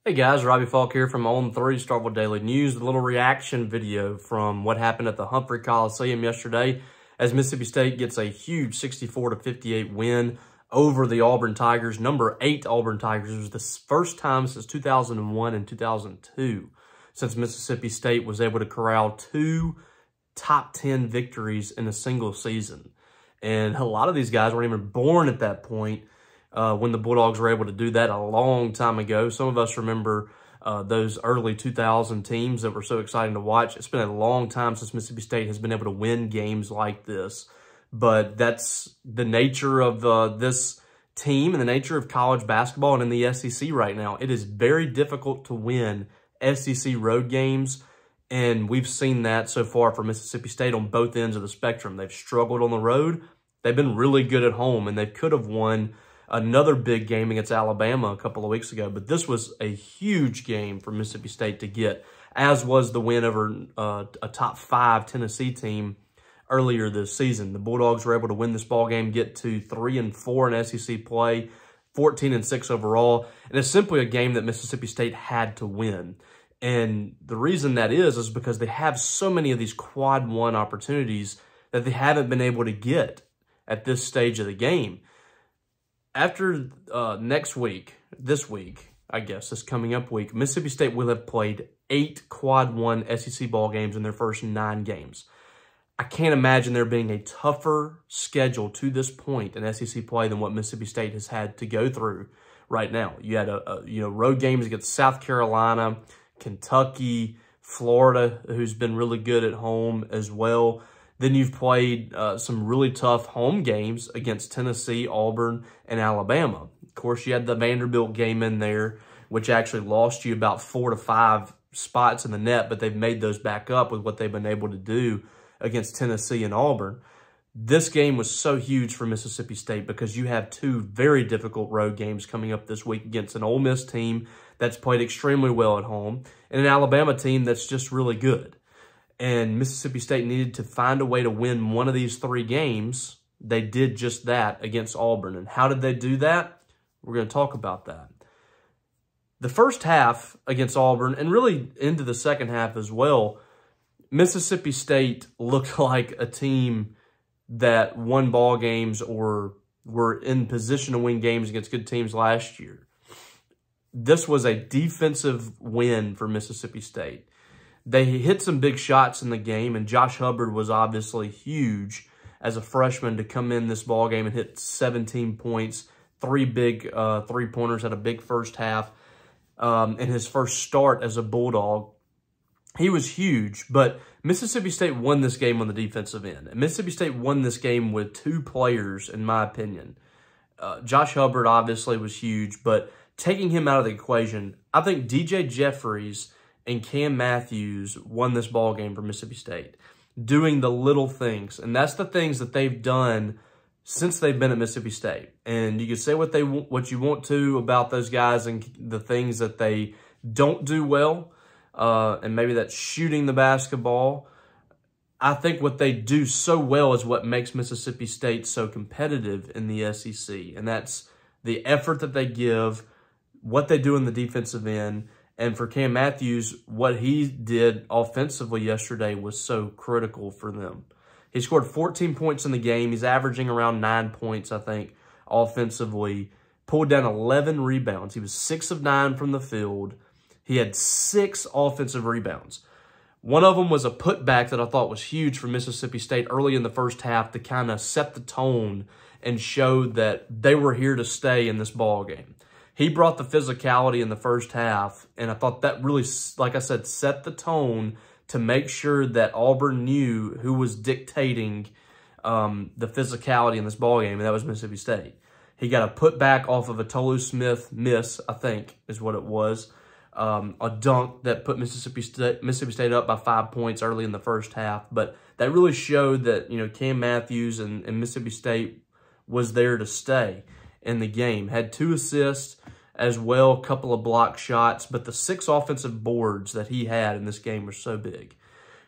Hey guys, Robbie Falk here from On 3 Starkville Daily News. A little reaction video from what happened at the Humphrey Coliseum yesterday as Mississippi State gets a huge 64-58 win over the Auburn Tigers. Number 8 Auburn Tigers. It was the first time since 2001 and 2002 since Mississippi State was able to corral 2 top 10 victories in a single season. And a lot of these guys weren't even born at that point. When the Bulldogs were able to do that a long time ago. Some of us remember those early 2000 teams that were so exciting to watch. It's been a long time since Mississippi State has been able to win games like this. But that's the nature of this team and the nature of college basketball and in the SEC right now. It is very difficult to win SEC road games, and we've seen that so far for Mississippi State on both ends of the spectrum. They've struggled on the road. They've been really good at home, and they could have won another big game against Alabama a couple of weeks ago. But this was a huge game for Mississippi State to get, as was the win over a top 5 Tennessee team earlier this season. The Bulldogs were able to win this ball game, get to 3-4 in SEC play, 14-6 overall. And it's simply a game that Mississippi State had to win. And the reason that is because they have so many of these quad one opportunities that they haven't been able to get at this stage of the game. After this week, I guess, this coming up week, Mississippi State will have played 8 quad one SEC ball games in their first 9 games. I can't imagine there being a tougher schedule to this point in SEC play than what Mississippi State has had to go through right now. You had road games against South Carolina, Kentucky, Florida, who's been really good at home as well. Then you've played some really tough home games against Tennessee, Auburn, and Alabama. Of course, you had the Vanderbilt game in there, which actually lost you about 4 to 5 spots in the net, but they've made those back up with what they've been able to do against Tennessee and Auburn. This game was so huge for Mississippi State because you have 2 very difficult road games coming up this week against an Ole Miss team that's played extremely well at home and an Alabama team that's just really good. And Mississippi State needed to find a way to win one of these 3 games. They did just that against Auburn. And how did they do that? We're going to talk about that. The first half against Auburn, and really into the second half as well, Mississippi State looked like a team that won ball games or were in position to win games against good teams last year. This was a defensive win for Mississippi State. They hit some big shots in the game, and Josh Hubbard was obviously huge as a freshman to come in this ball game and hit 17 points, 3 big three-pointers, had a big first half in his first start as a Bulldog. He was huge, but Mississippi State won this game on the defensive end. And Mississippi State won this game with 2 players, in my opinion. Josh Hubbard obviously was huge, but taking him out of the equation, I think DJ Jeffries and Cam Matthews won this ball game for Mississippi State, doing the little things. And that's the things that they've done since they've been at Mississippi State. And you can say what you want to about those guys and the things that they don't do well, and maybe that's shooting the basketball. I think what they do so well is what makes Mississippi State so competitive in the SEC, and that's the effort that they give, what they do in the defensive end. And for Cam Matthews, what he did offensively yesterday was so critical for them. He scored 14 points in the game. He's averaging around 9 points, I think, offensively. Pulled down 11 rebounds. He was 6 of 9 from the field. He had 6 offensive rebounds. One of them was a putback that I thought was huge for Mississippi State early in the first half to kind of set the tone and show that they were here to stay in this ball game. He brought the physicality in the first half, and I thought that really, like I said, set the tone to make sure that Auburn knew who was dictating the physicality in this ballgame, and that was Mississippi State. He got a putback off of a Tolu Smith miss, I think is what it was, a dunk that put Mississippi State up by 5 points early in the first half. But that really showed that, Cam Matthews and Mississippi State was there to stay in the game. Had 2 assists as well, a couple of block shots, but the 6 offensive boards that he had in this game were so big.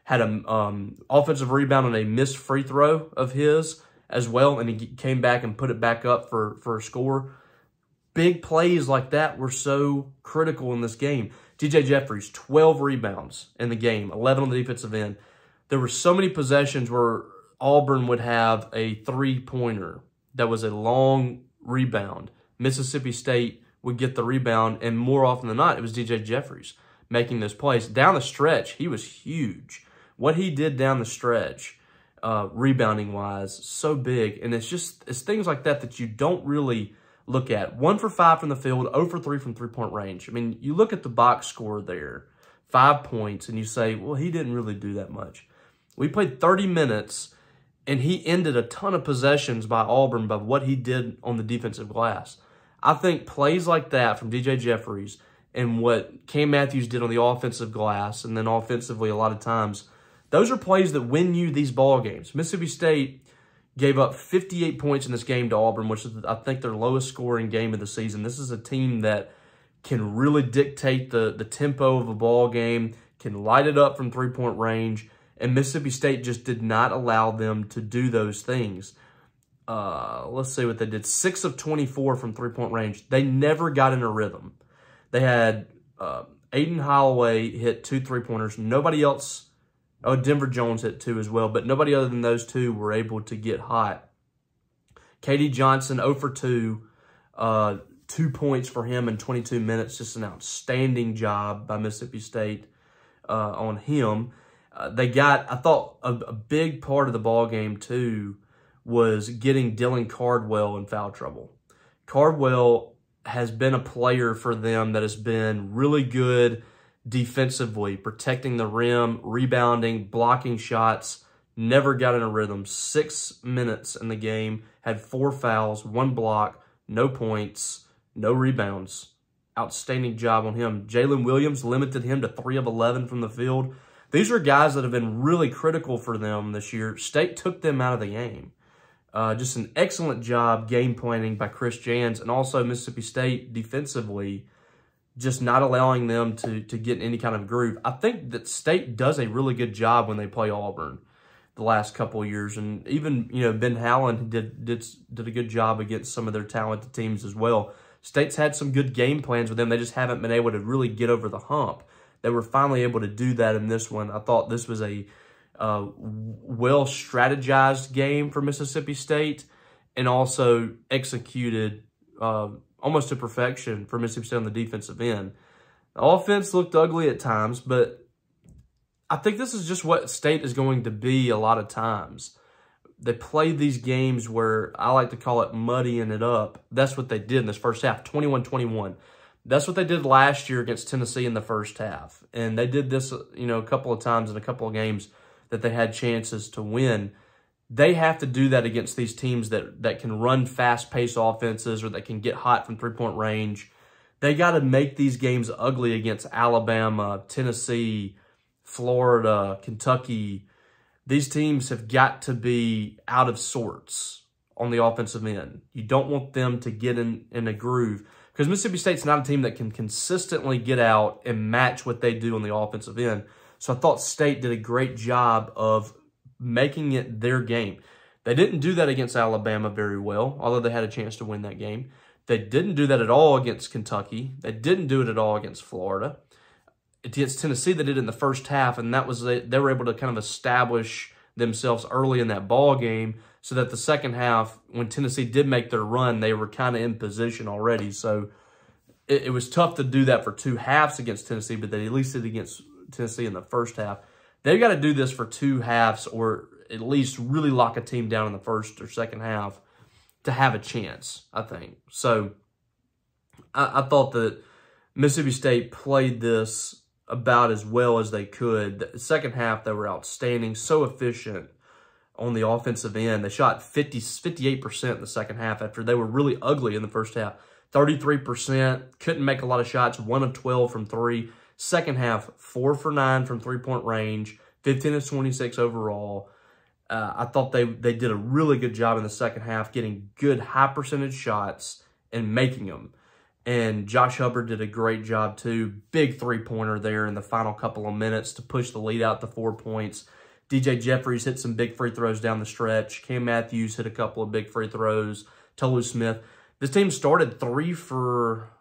Had an offensive rebound on a missed free throw of his as well, and he came back and put it back up for a score. big plays like that were so critical in this game. DJ Jeffries, 12 rebounds in the game, 11 on the defensive end. There were so many possessions where Auburn would have a three-pointer that was a long rebound. Mississippi State would get the rebound, and more often than not, it was DJ Jeffries making those plays. Down the stretch, he was huge. What he did down the stretch, rebounding-wise, so big. And it's things like that that you don't really look at. 1 for 5 from the field, 0 for 3 from three-point range. I mean, you look at the box score there, 5 points, and you say, well, he didn't really do that much. We played 30 minutes, and he ended a ton of possessions by Auburn by what he did on the defensive glass. I think plays like that from DJ Jeffries and what Cam Matthews did on the offensive glass, and then offensively a lot of times, those are plays that win you these ball games. Mississippi State gave up 58 points in this game to Auburn, which is, I think, their lowest scoring game of the season. This is a team that can really dictate the tempo of a ball game, can light it up from three-point range, and Mississippi State just did not allow them to do those things. Let's see what they did. 6 of 24 from three-point range. They never got in a rhythm. They had Aiden Holloway hit 2 three-pointers. Nobody else, Denver Jones hit 2 as well, but nobody other than those 2 were able to get hot. KD Johnson, 0 for 2. 2 points for him in 22 minutes. Just an outstanding job by Mississippi State on him. They got, I thought, a big part of the ball game, too, was getting Dylan Cardwell in foul trouble. Cardwell has been a player for them that has been really good defensively, protecting the rim, rebounding, blocking shots, never got in a rhythm. 6 minutes in the game, had 4 fouls, 1 block, no points, no rebounds. Outstanding job on him. Jalen Williams limited him to 3 of 11 from the field. These are guys that have been really critical for them this year. State took them out of the game. Just an excellent job game planning by Chris Jans, and also Mississippi State defensively, just not allowing them to get in any kind of groove. I think that State does a really good job when they play Auburn the last couple of years, and even Ben Howland did a good job against some of their talented teams as well. State's had some good game plans with them. They just haven't been able to really get over the hump. They were finally able to do that in this one. I thought this was a well-strategized game for Mississippi State, and also executed almost to perfection for Mississippi State on the defensive end. The offense looked ugly at times, but I think this is just what State is going to be a lot of times. They play these games where I like to call it muddying it up. That's what they did in this first half, 21-21. That's what they did last year against Tennessee in the first half. And they did this, a couple of times in a couple of games that they had chances to win. They have to do that against these teams that can run fast-paced offenses or that can get hot from three-point range. They got to make these games ugly against Alabama, Tennessee, Florida, Kentucky. These teams have got to be out of sorts on the offensive end. You don't want them to get in a groove, because Mississippi State's not a team that can consistently get out and match what they do on the offensive end. So I thought State did a great job of making it their game. They didn't do that against Alabama very well, although they had a chance to win that game. They didn't do that at all against Kentucky. They didn't do it at all against Florida. Against Tennessee, they did it in the first half, and that was they were able to kind of establish themselves early in that ball game, so that the second half, when Tennessee did make their run, they were kind of in position already. So it was tough to do that for 2 halves against Tennessee, but they at least did against Tennessee in the first half. They've got to do this for 2 halves, or at least really lock a team down in the first or second half to have a chance, I think. So I thought that Mississippi State played this about as well as they could. The second half, they were outstanding, so efficient on the offensive end. They shot 58% in the second half after they were really ugly in the first half. 33%, couldn't make a lot of shots, 1 of 12 from 3. Second half, 4 for 9 from three-point range, 15 of 26 overall. I thought they did a really good job in the second half, getting good high-percentage shots and making them. And Josh Hubbard did a great job too. Big three-pointer there in the final couple of minutes to push the lead out to 4 points. DJ Jeffries hit some big free throws down the stretch. Cam Matthews hit a couple of big free throws. Tolu Smith. This team started 3 for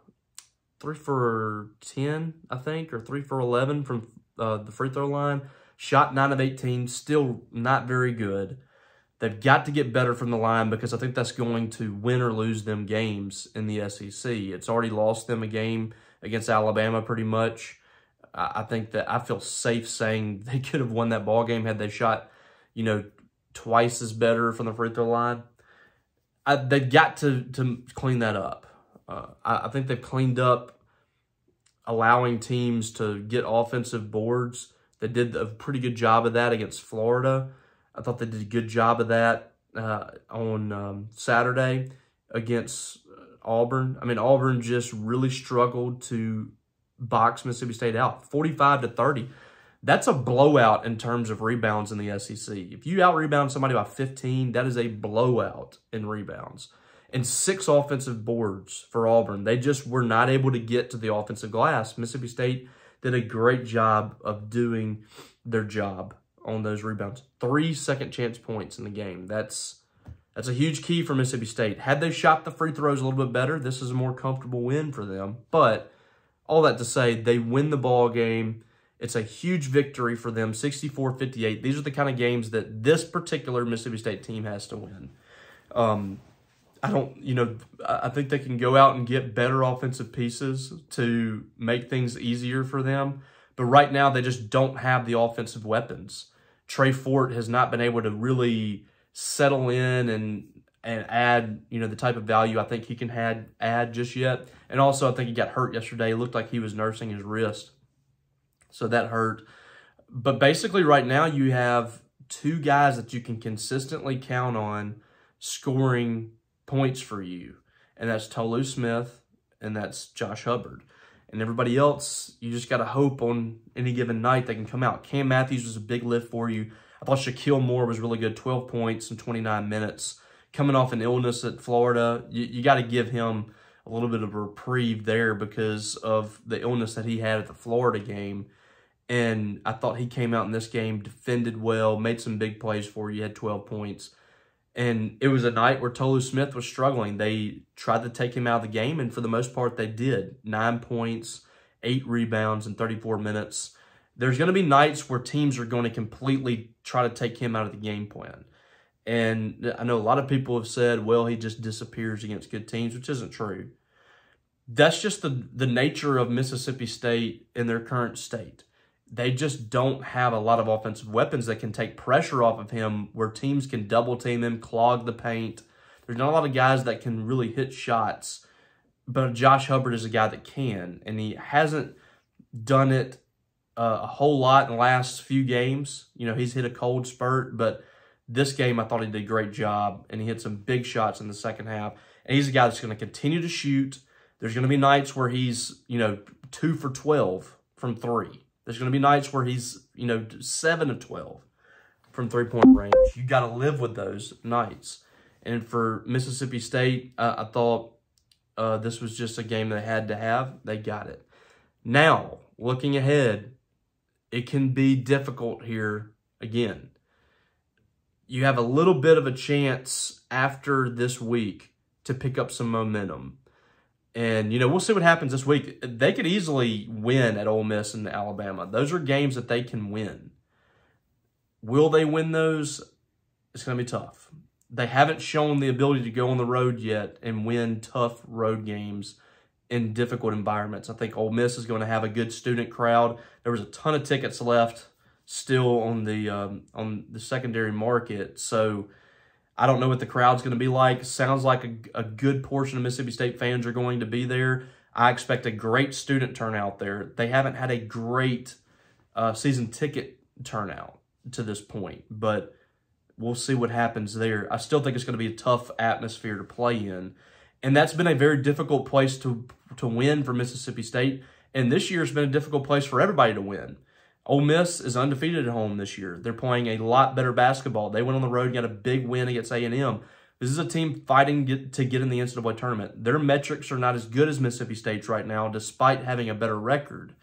10, I think, or 3 for 11 from the free throw line. Shot 9 of 18, still not very good. They've got to get better from the line because I think that's going to win or lose them games in the SEC. It's already lost them a game against Alabama pretty much. I think that I feel safe saying they could have won that ball game had they shot, twice as better from the free throw line. They've got to clean that up. I think they've cleaned up allowing teams to get offensive boards. They did a pretty good job of that against Florida. I thought they did a good job of that on Saturday against Auburn. I mean, Auburn just really struggled to box Mississippi State out, 45-30. That's a blowout in terms of rebounds in the SEC. If you out-rebound somebody by 15, that is a blowout in rebounds. And 6 offensive boards for Auburn. They just were not able to get to the offensive glass. Mississippi State did a great job of doing their job on those rebounds. 3 second chance points in the game. That's a huge key for Mississippi State. Had they shot the free throws a little bit better, this is a more comfortable win for them. But all that to say, they win the ball game. It's a huge victory for them, 64-58. These are the kind of games that this particular Mississippi State team has to win. I think they can go out and get better offensive pieces to make things easier for them. But right now, they just don't have the offensive weapons. Trey Fort has not been able to really settle in and add, the type of value I think he can add just yet. And also, I think he got hurt yesterday. It looked like he was nursing his wrist. So that hurt. But basically right now you have 2 guys that you can consistently count on scoring points for you. And that's Tolu Smith and that's Josh Hubbard. And everybody else, you just got to hope on any given night they can come out. Cam Matthews was a big lift for you. I thought Shaquille Moore was really good, 12 points in 29 minutes. Coming off an illness at Florida, you got to give him a little bit of a reprieve there because of the illness that he had at the Florida game. And I thought he came out in this game, defended well, made some big plays for you, had 12 points. And it was a night where Tolu Smith was struggling. They tried to take him out of the game, and for the most part, they did. 9 points, 8 rebounds in 34 minutes. There's going to be nights where teams are going to completely try to take him out of the game plan. And I know a lot of people have said, well, he just disappears against good teams, which isn't true. That's just the nature of Mississippi State in their current state. They just don't have a lot of offensive weapons that can take pressure off of him where teams can double team him, clog the paint. There's not a lot of guys that can really hit shots, but Josh Hubbard is a guy that can, and he hasn't done it a whole lot in the last few games. He's hit a cold spurt, but this game I thought he did a great job, and he hit some big shots in the second half. And he's a guy that's going to continue to shoot. There's going to be nights where he's, 2 for 12 from 3. There's going to be nights where he's, 7 of 12 from three-point range. You got to live with those nights. And for Mississippi State, I thought this was just a game they had to have. They got it. Now, looking ahead, it can be difficult here again. You have a little bit of a chance after this week to pick up some momentum. And, we'll see what happens this week. They could easily win at Ole Miss and Alabama. Those are games that they can win. Will they win those? It's going to be tough. They haven't shown the ability to go on the road yet and win tough road games in difficult environments. I think Ole Miss is going to have a good student crowd. There was a ton of tickets left still on the secondary market. So I don't know what the crowd's going to be like. Sounds like a good portion of Mississippi State fans are going to be there. I expect a great student turnout there. They haven't had a great season ticket turnout to this point, but we'll see what happens there. I still think it's going to be a tough atmosphere to play in, and that's been a very difficult place to win for Mississippi State, and this year's been a difficult place for everybody to win. Ole Miss is undefeated at home this year. They're playing a lot better basketball. They went on the road and got a big win against A&M. This is a team fighting to get in the NCAA tournament. Their metrics are not as good as Mississippi State's right now, despite having a better record.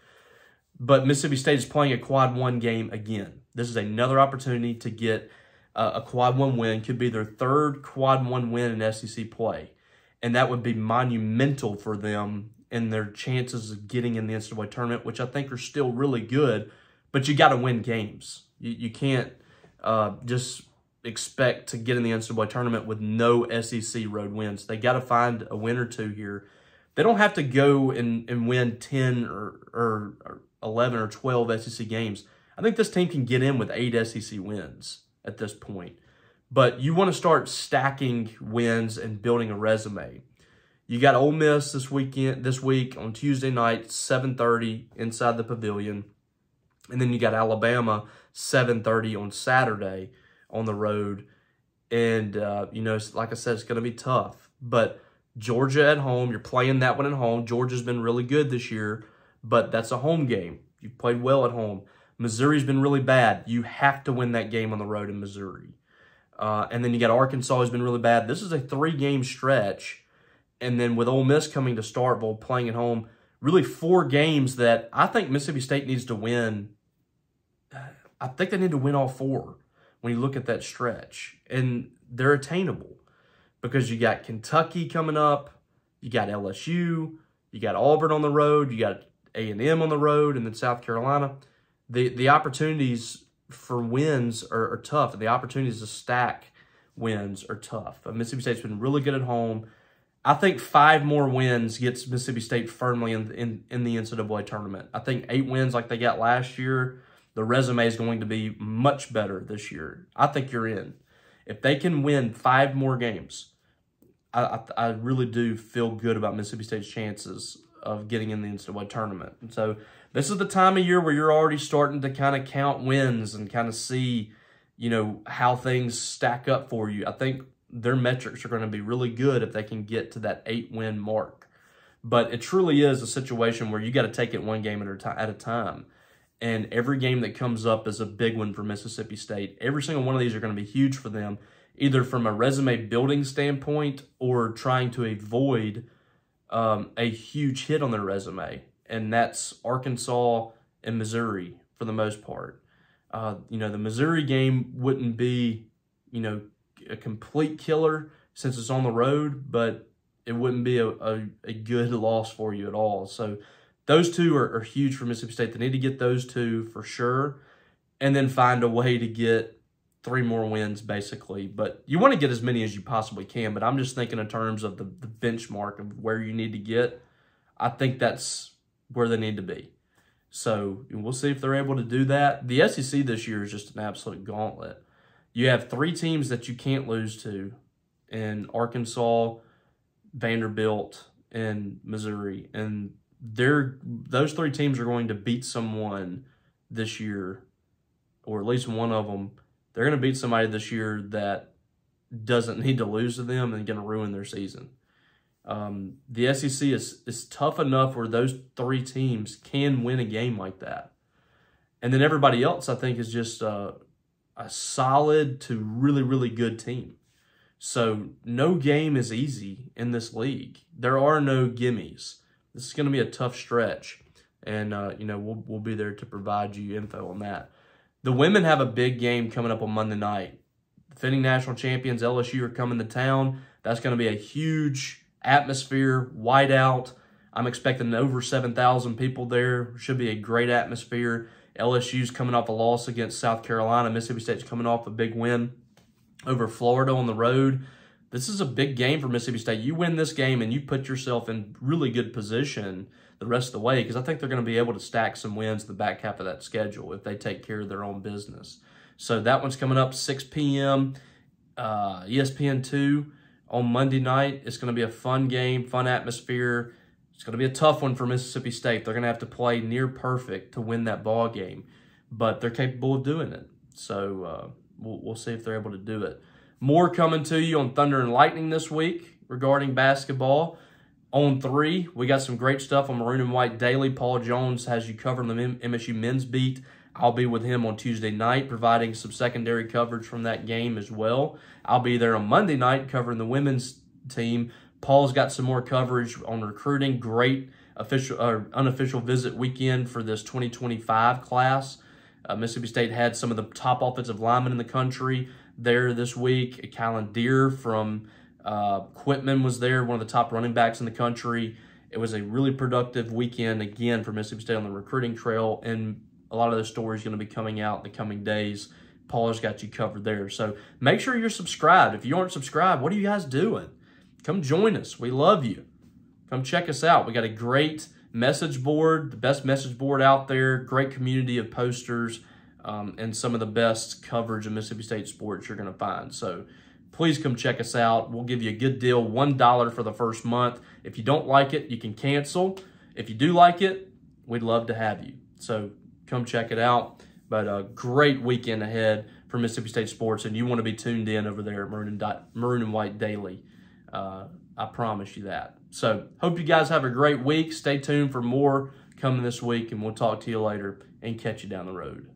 But Mississippi State is playing a quad 1 game again. This is another opportunity to get a quad 1 win. Could be their 3rd quad 1 win in SEC play. and that would be monumental for them and their chances of getting in the NCAA tournament, which I think are still really good, but you got to win games. You can't just expect to get in the NCAA tournament with no SEC road wins. They got to find a win or two here. They don't have to go and win 10 or 11 or 12 SEC games. I think this team can get in with 8 SEC wins at this point. But you want to start stacking wins and building a resume. You got Ole Miss this week on Tuesday night, 7:30 inside the Pavilion. And then you got Alabama, 7:30 on Saturday on the road. And, like I said, it's going to be tough. But Georgia at home, you're playing that one at home. Georgia's been really good this year, but that's a home game. You've played well at home. Missouri's been really bad. You have to win that game on the road in Missouri. And then you got Arkansas, who's been really bad. This is a 3-game stretch. And then with Ole Miss coming to Starkville, playing at home, really 4 games that I think Mississippi State needs to win. I think they need to win all 4 when you look at that stretch. And they're attainable because you got Kentucky coming up, you got LSU, you got Auburn on the road, you got A&M on the road, and then South Carolina. The opportunities for wins are tough, and the opportunities to stack wins are tough. Mississippi State's been really good at home. I think 5 more wins gets Mississippi State firmly in the NCAA tournament. I think 8 wins like they got last year, the resume is going to be much better this year. I think you're in. If they can win 5 more games, I really do feel good about Mississippi State's chances of getting in the NCAA tournament. And so this is the time of year where you're already starting to kind of count wins and kind of see, how things stack up for you. I think their metrics are going to be really good if they can get to that 8-win mark. But it truly is a situation where you got to take it one game at a time. And every game that comes up is a big one for Mississippi State. Every single one of these are going to be huge for them, either from a resume building standpoint or trying to avoid a huge hit on their resume. And that's Arkansas and Missouri for the most part. The Missouri game wouldn't be, a complete killer since it's on the road, but it wouldn't be a good loss for you at all. So those 2 are huge for Mississippi State. They need to get those 2 for sure, and then find a way to get 3 more wins, basically. But you want to get as many as you possibly can, but I'm just thinking in terms of the benchmark of where you need to get. I think that's where they need to be. So we'll see if they're able to do that. The SEC this year is just an absolute gauntlet. You have 3 teams that you can't lose to in Arkansas, Vanderbilt, and Missouri. And those 3 teams are going to beat someone this year, or at least one of them. They're going to beat somebody this year that doesn't need to lose to them and going to ruin their season. The SEC is tough enough where those 3 teams can win a game like that. And then everybody else, I think, is just a solid to really, really good team. So no game is easy in this league. There are no gimmies. This is going to be a tough stretch. And, we'll be there to provide you info on that. The women have a big game coming up on Monday night. Defending national champions LSU are coming to town. That's going to be a huge atmosphere, whiteout. I'm expecting over 7,000 people there. Should be a great atmosphere. LSU's coming off a loss against South Carolina. Mississippi State's coming off a big win over Florida on the road. This is a big game for Mississippi State. You win this game and you put yourself in really good position the rest of the way, because I think they're going to be able to stack some wins in the back half of that schedule if they take care of their own business. So that one's coming up 6 p.m. ESPN2 on Monday night. It's going to be a fun game, fun atmosphere. It's going to be a tough one for Mississippi State. They're going to have to play near perfect to win that ball game, but they're capable of doing it. So we'll see if they're able to do it. More coming to you on Thunder and Lightning this week regarding basketball. On 3, we got some great stuff on Maroon and White Daily. Paul Jones has you covering the MSU men's beat. I'll be with him on Tuesday night, providing some secondary coverage from that game as well. I'll be there on Monday night covering the women's team. Paul's got some more coverage on recruiting. Great official or unofficial visit weekend for this 2025 class. Mississippi State had some of the top offensive linemen in the country there this week. Kylan Deere from Quitman was there, one of the top running backs in the country. It was a really productive weekend, again, for Mississippi State on the recruiting trail, and a lot of those stories going to be coming out in the coming days. Paula's got you covered there. So make sure you're subscribed. If you aren't subscribed, what are you guys doing? Come join us. We love you. Come check us out. We got a great message board, the best message board out there, great community of posters, and some of the best coverage of Mississippi State sports you're going to find. So please come check us out. We'll give you a good deal, $1 for the first month. If you don't like it, you can cancel. If you do like it, we'd love to have you. So come check it out. But a great weekend ahead for Mississippi State sports, and you want to be tuned in over there at Maroon and White Daily. I promise you that. So hope you guys have a great week. Stay tuned for more coming this week, and we'll talk to you later and catch you down the road.